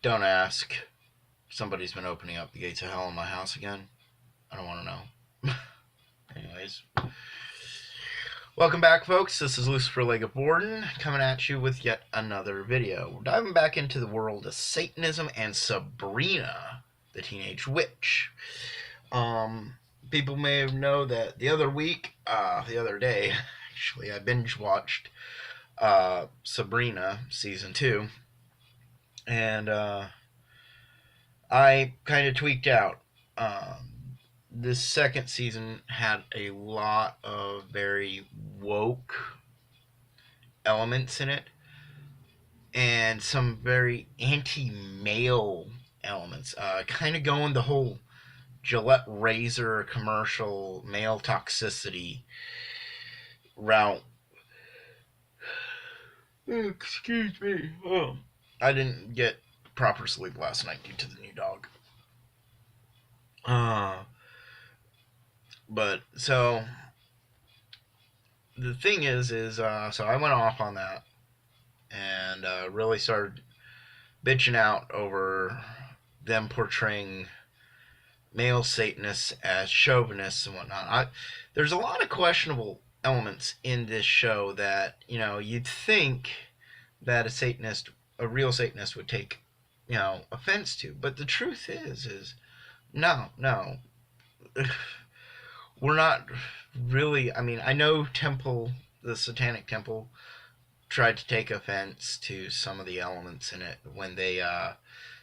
Don't ask. Somebody's been opening up the gates of hell in my house again. I don't want to know. Anyways. Welcome back, folks. This is Lucifer Leg of Borden coming at you with yet another video. We're diving back into the world of Satanism and Sabrina, the Teenage Witch. People may know that the other day, actually, I binge watched Sabrina season 2, and I kind of tweaked out. This second season had a lot of very woke elements in it, and some very anti-male elements. Kind of going the whole Gillette razor commercial male toxicity route. Excuse me. Oh. I didn't get proper sleep last night due to the new dog. But so the thing is so I went off on that and really started bitching out over them portraying male Satanists as chauvinists and whatnot. There's a lot of questionable elements in this show that, you'd think that a real Satanist would take, offense to. But the truth is no. We're not really, I know the Satanic Temple tried to take offense to some of the elements in it when they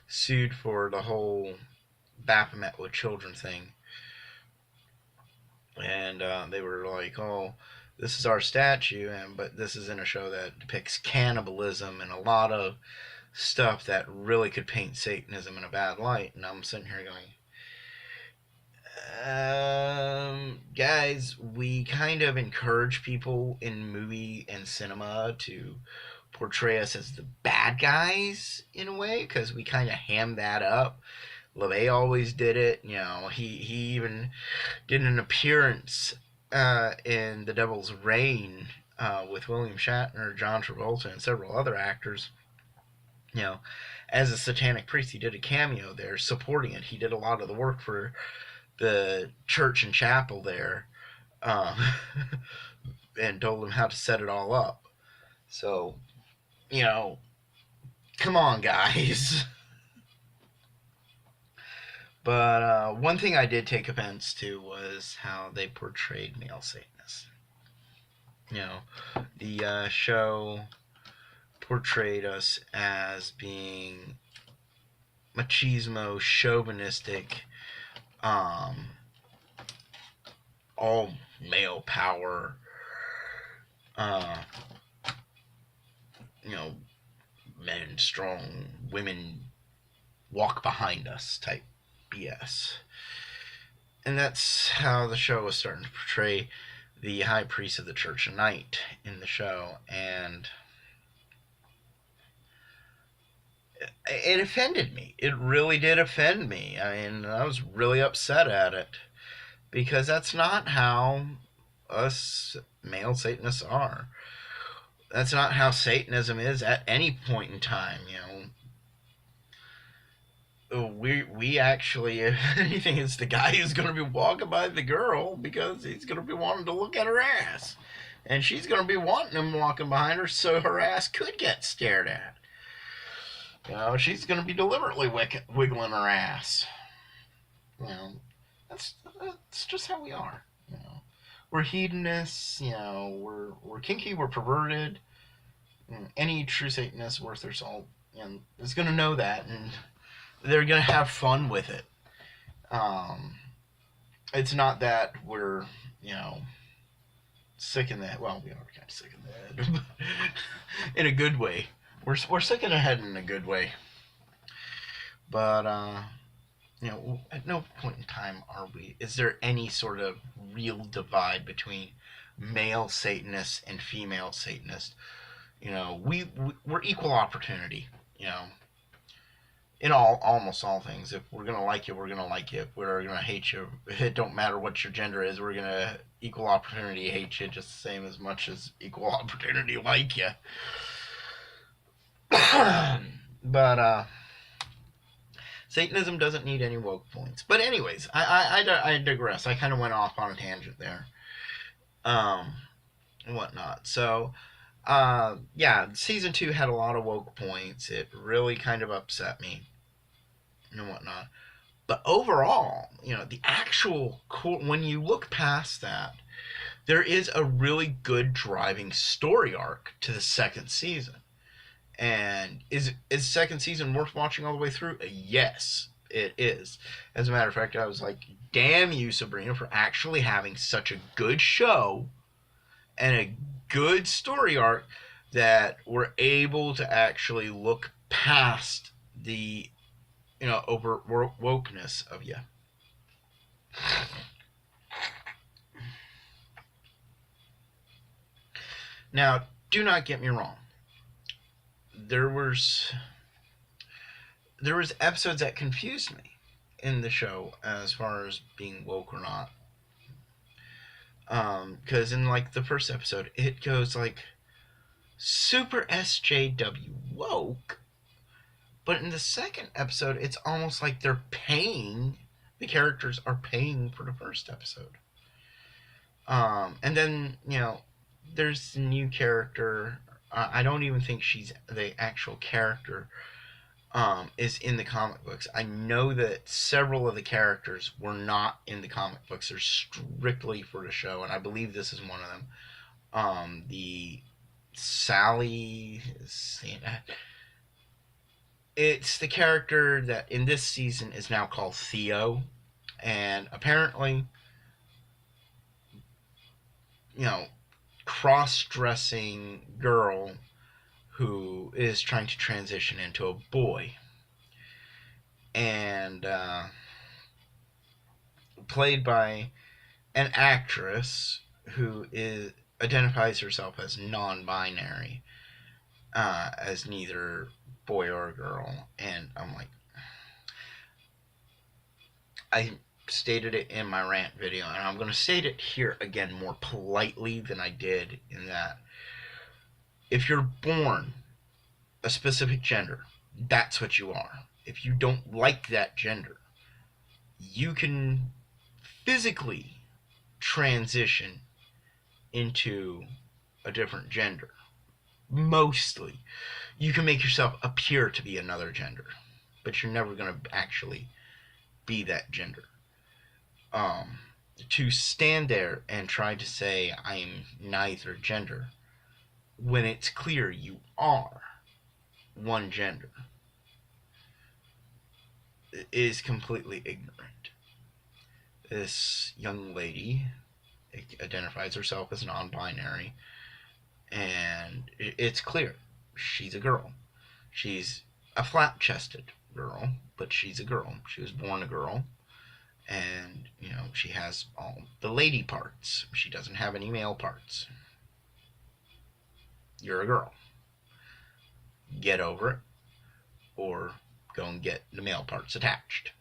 sued for the whole Baphomet with children thing. And they were like, oh, this is our statue, but this is in a show that depicts cannibalism and a lot of stuff that really could paint Satanism in a bad light. And I'm sitting here going, guys, we kind of encourage people in movie and cinema to portray us as the bad guys in a way, because we kind of ham that up. LaVey always did it. He even did an appearance in The Devil's Reign with William Shatner, John Travolta, and several other actors. As a satanic priest, he did a cameo there supporting it. He did a lot of the work for the church and chapel there, and told them how to set it all up. So, come on, guys. But one thing I did take offense to was how they portrayed male Satanists. The show portrayed us as being machismo, chauvinistic, all male power, men strong, women walk behind us type BS. And that's how the show was starting to portray the high priest of the Church of Night in the show, and it offended me. It really did offend me. I was really upset at it, because that's not how us male Satanists are. That's not how Satanism is at any point in time. We actually, if anything, it's the guy who's going to be walking by the girl because he's going to be wanting to look at her ass, and she's going to be wanting him walking behind her so her ass could get stared at. She's going to be deliberately wiggling her ass. That's just how we are. We're hedonists. We're kinky. We're perverted. Any true Satanist worth their salt is going to know that, and they're going to have fun with it. It's not that we're sick in the head. Well, we are kind of sick in the head, in a good way. We're sick in the head in a good way. But at no point in time is there any sort of real divide between male Satanists and female Satanists. We're equal opportunity. In almost all things. If we're gonna like you, we're gonna like you. If we're gonna hate you, it don't matter what your gender is. We're gonna equal opportunity hate you just the same as much as equal opportunity like you. But Satanism doesn't need any woke points. But anyways, I digress. I kind of went off on a tangent there. Um, and whatnot. So, yeah, season 2 had a lot of woke points. It really kind of upset me and whatnot. But overall, the actual core, when you look past that, there is a really good driving story arc to the second season. And is second season worth watching all the way through? Yes, it is. As a matter of fact, I was like, damn you, Sabrina, for actually having such a good show and a good story arc that we're able to actually look past the over wokeness of you. Now, do not get me wrong. There was episodes that confused me in the show as far as being woke or not. Because in like the first episode, it goes like super SJW woke, but in the second episode, it's almost like the characters are paying for the first episode. And then there's the new character. I don't even think she's the actual character. Is in the comic books. I know that several of the characters were not in the comic books. They're strictly for the show, and I believe this is one of them. The Sally. It's the character that in this season is now called Theo, and apparently, cross-dressing girl who is trying to transition into a boy. And played by an actress who identifies herself as non-binary, as neither boy or girl. And I'm like, I stated it in my rant video, and I'm going to state it here again more politely than I did in that. If you're born a specific gender, that's what you are. If you don't like that gender, you can physically transition into a different gender. Mostly. You can make yourself appear to be another gender, but you're never going to actually be that gender. To stand there and try to say I'm neither gender when it's clear you are one gender is completely ignorant. This young lady identifies herself as non-binary, and it's clear she's a girl. She's a flat-chested girl, but she's a girl. She was born a girl, and she has all the lady parts. She doesn't have any male parts. You're a girl. Get over it, or go and get the male parts attached.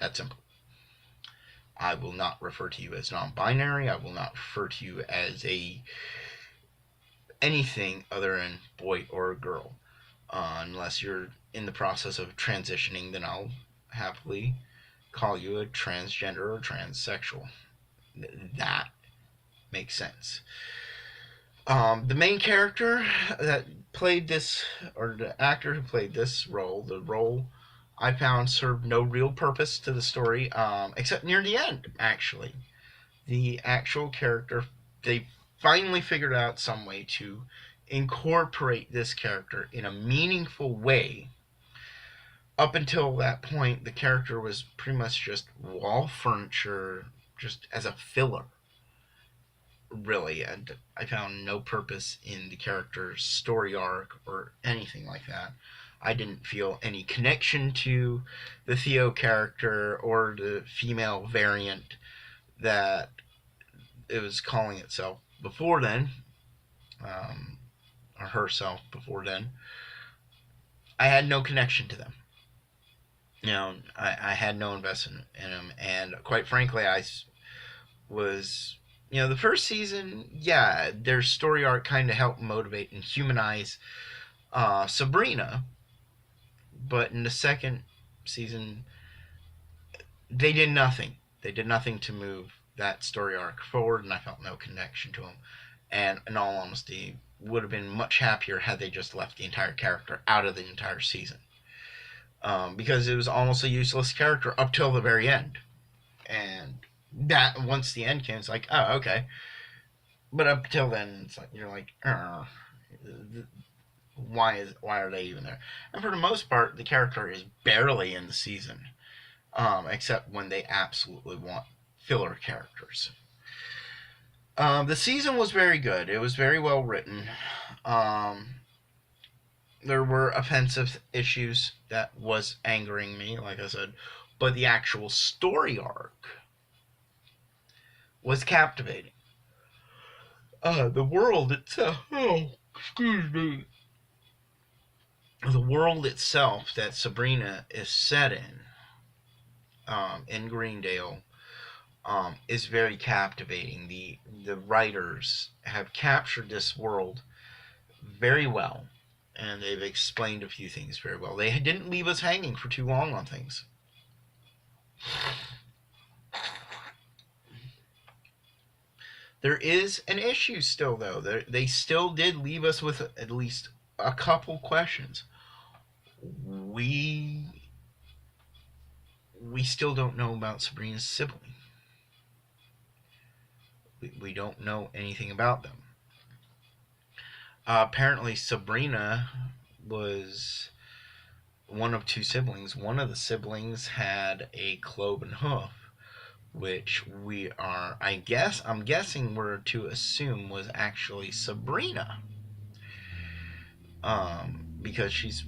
That's simple. I will not refer to you as non-binary. I will not refer to you as anything other than boy or girl. Unless you're in the process of transitioning, then I'll happily call you a transgender or transsexual. That makes sense. The main character that played this, or the actor who played this role, the role I found served no real purpose to the story, except near the end, actually. The actual character, they finally figured out some way to incorporate this character in a meaningful way. Up until that point, the character was pretty much just wall furniture, just as a filler, really. And I found no purpose in the character's story arc or anything like that. I didn't feel any connection to the Theo character or the female variant that it was calling itself before then, or herself before then. I had no connection to them. I had no investment in them, and quite frankly, I was, the first season, yeah, their story arc kind of helped motivate and humanize Sabrina, but in the second season, they did nothing. They did nothing to move that story arc forward, and I felt no connection to him. And in all honesty, would have been much happier had they just left the entire character out of the entire season. Because it was almost a useless character up till the very end. And that once the end came, it's like, oh, okay. But up till then, it's like you're like, why are they even there? And for the most part, the character is barely in the season, except when they absolutely want filler characters. The season was very good. It was very well written. There were offensive issues that was angering me, like I said, but the actual story arc was captivating. The world itself. Oh, excuse me. The world itself that Sabrina is set in Greendale, is very captivating. The writers have captured this world very well, and they've explained a few things very well. They didn't leave us hanging for too long on things. There is an issue still, though. They still did leave us with at least a couple questions. We still don't know about Sabrina's sibling. We don't know anything about them. Apparently, Sabrina was one of two siblings. One of the siblings had a cloven hoof, which I'm guessing we're to assume was actually Sabrina. Because she's,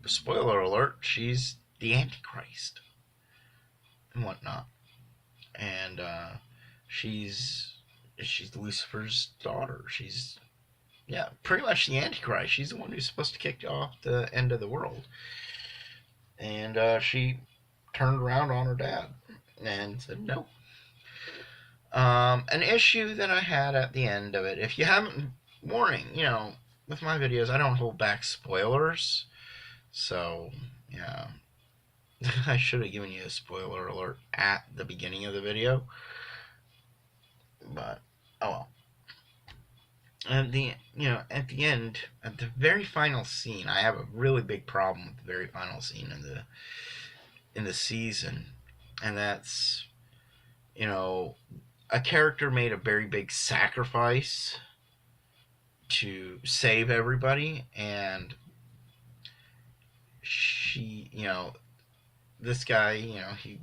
spoiler alert, she's the Antichrist and whatnot. And, she's Lucifer's daughter. She's, yeah, pretty much the Antichrist. She's the one who's supposed to kick off the end of the world. And she turned around on her dad and said no. An issue that I had at the end of it, if you haven't, warning, with my videos, I don't hold back spoilers. So, yeah. I should have given you a spoiler alert at the beginning of the video. But, oh well. At the end, at the very final scene, I have a really big problem with the very final scene in the season, and that's, a character made a very big sacrifice to save everybody, and she, this guy, he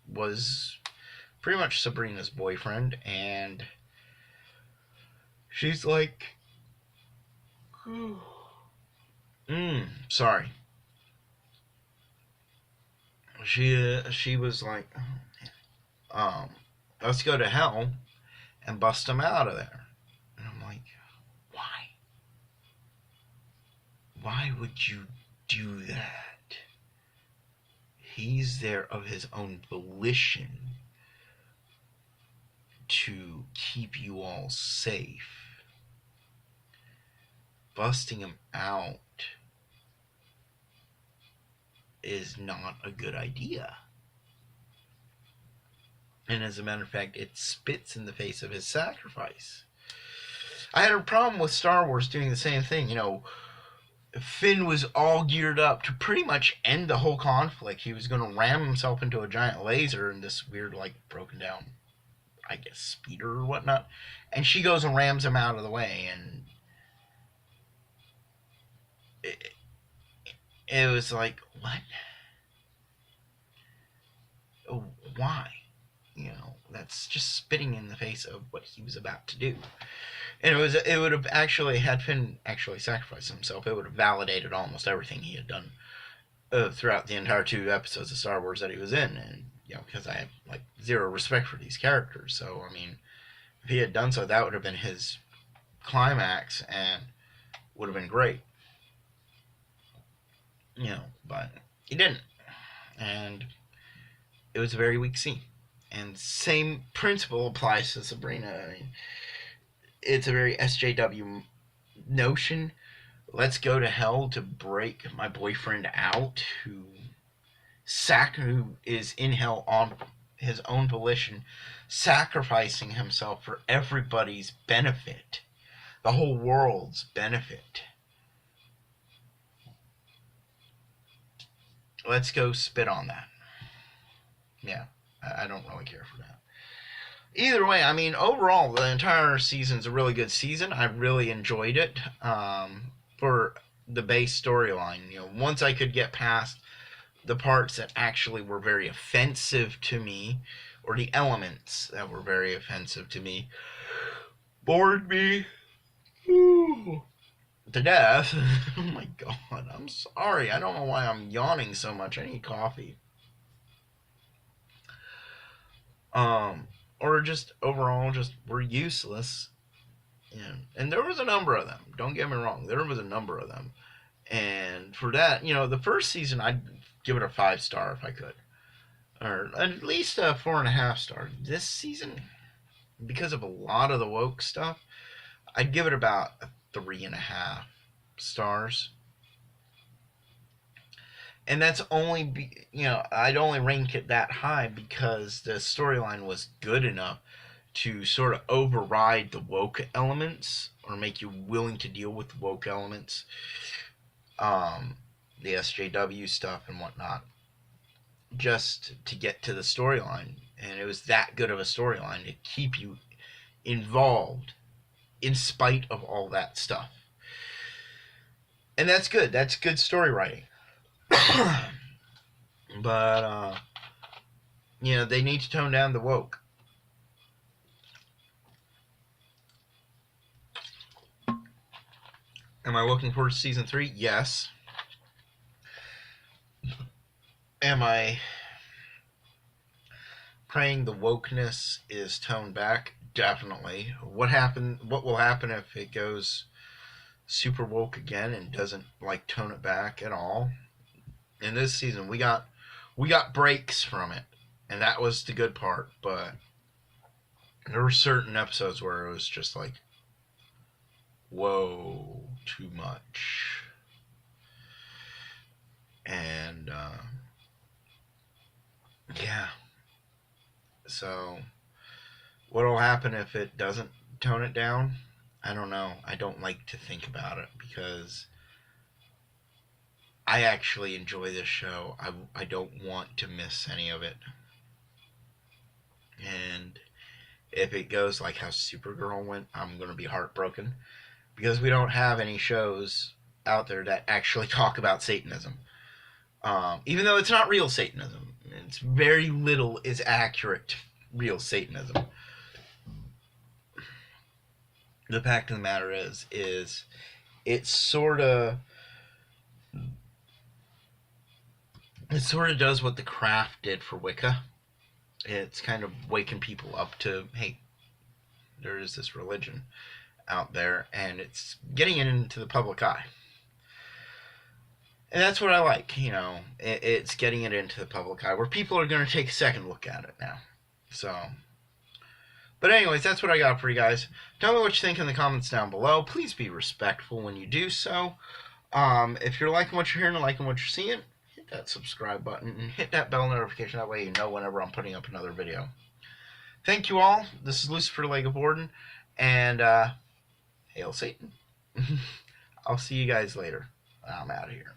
was pretty much Sabrina's boyfriend, and she's like, sorry. She was like, let's go to hell and bust him out of there. And I'm like, why? Why would you do that? He's there of his own volition to keep you all safe. Busting him out is not a good idea. And as a matter of fact, it spits in the face of his sacrifice. I had a problem with Star Wars doing the same thing. Finn was all geared up to pretty much end the whole conflict. He was going to ram himself into a giant laser in this weird, broken down, I guess, speeder or whatnot. And she goes and rams him out of the way. And it was like, what? Why? That's just spitting in the face of what he was about to do. And it would have actually, had Finn actually sacrificed himself, it would have validated almost everything he had done throughout the entire 2 episodes of Star Wars that he was in. And, because I have, zero respect for these characters. So, if he had done so, that would have been his climax and would have been great. But he didn't. And it was a very weak scene. And same principle applies to Sabrina. It's a very SJW notion. Let's go to hell to break my boyfriend out, who who is in hell on his own volition, sacrificing himself for everybody's benefit, the whole world's benefit. Let's go spit on that. Yeah, I don't really care for that. Either way, I mean, overall, the entire season's a really good season. I really enjoyed it for the base storyline. You know, once I could get past the parts that actually were very offensive to me, or the elements that were very offensive to me, bored me to death. Oh my god, I'm sorry. I don't know why I'm yawning so much. I need coffee. Or just overall, just were useless. And there was a number of them. Don't get me wrong. There was a number of them. And for that, the first season, I'd give it a 5-star if I could. Or at least a 4.5 star. This season, because of a lot of the woke stuff, I'd give it about a 3.5 stars. And that's only, I'd only rank it that high because the storyline was good enough to sort of override the woke elements or make you willing to deal with the woke elements, the SJW stuff and whatnot, just to get to the storyline. And it was that good of a storyline to keep you involved in spite of all that stuff. And that's good. That's good story writing. But, they need to tone down the woke. Am I looking forward to season 3? Yes. Am I praying the wokeness is toned back? Definitely. What will happen if it goes super woke again and doesn't tone it back at all? In this season, we got breaks from it, and that was the good part. But there were certain episodes where it was just like, whoa, too much. And yeah. So what'll happen if it doesn't tone it down? I don't know. I don't like to think about it because I actually enjoy this show. I don't want to miss any of it. And if it goes like how Supergirl went, I'm going to be heartbroken because we don't have any shows out there that actually talk about Satanism. Even though it's not real Satanism. It's very little is accurate to real Satanism. The fact of the matter is it sort of does what the Craft did for Wicca. It's kind of waking people up to, hey, there is this religion out there, and it's getting it into the public eye. And that's what I like, it's getting it into the public eye, where people are going to take a second look at it now. So, but anyways, that's what I got for you guys. Tell me what you think in the comments down below. Please be respectful when you do so. If you're liking what you're hearing and liking what you're seeing, hit that subscribe button and hit that bell notification. That way you know whenever I'm putting up another video. Thank you all. This is Lucifer Lake of Borden, and hail Satan. I'll see you guys later. I'm out of here.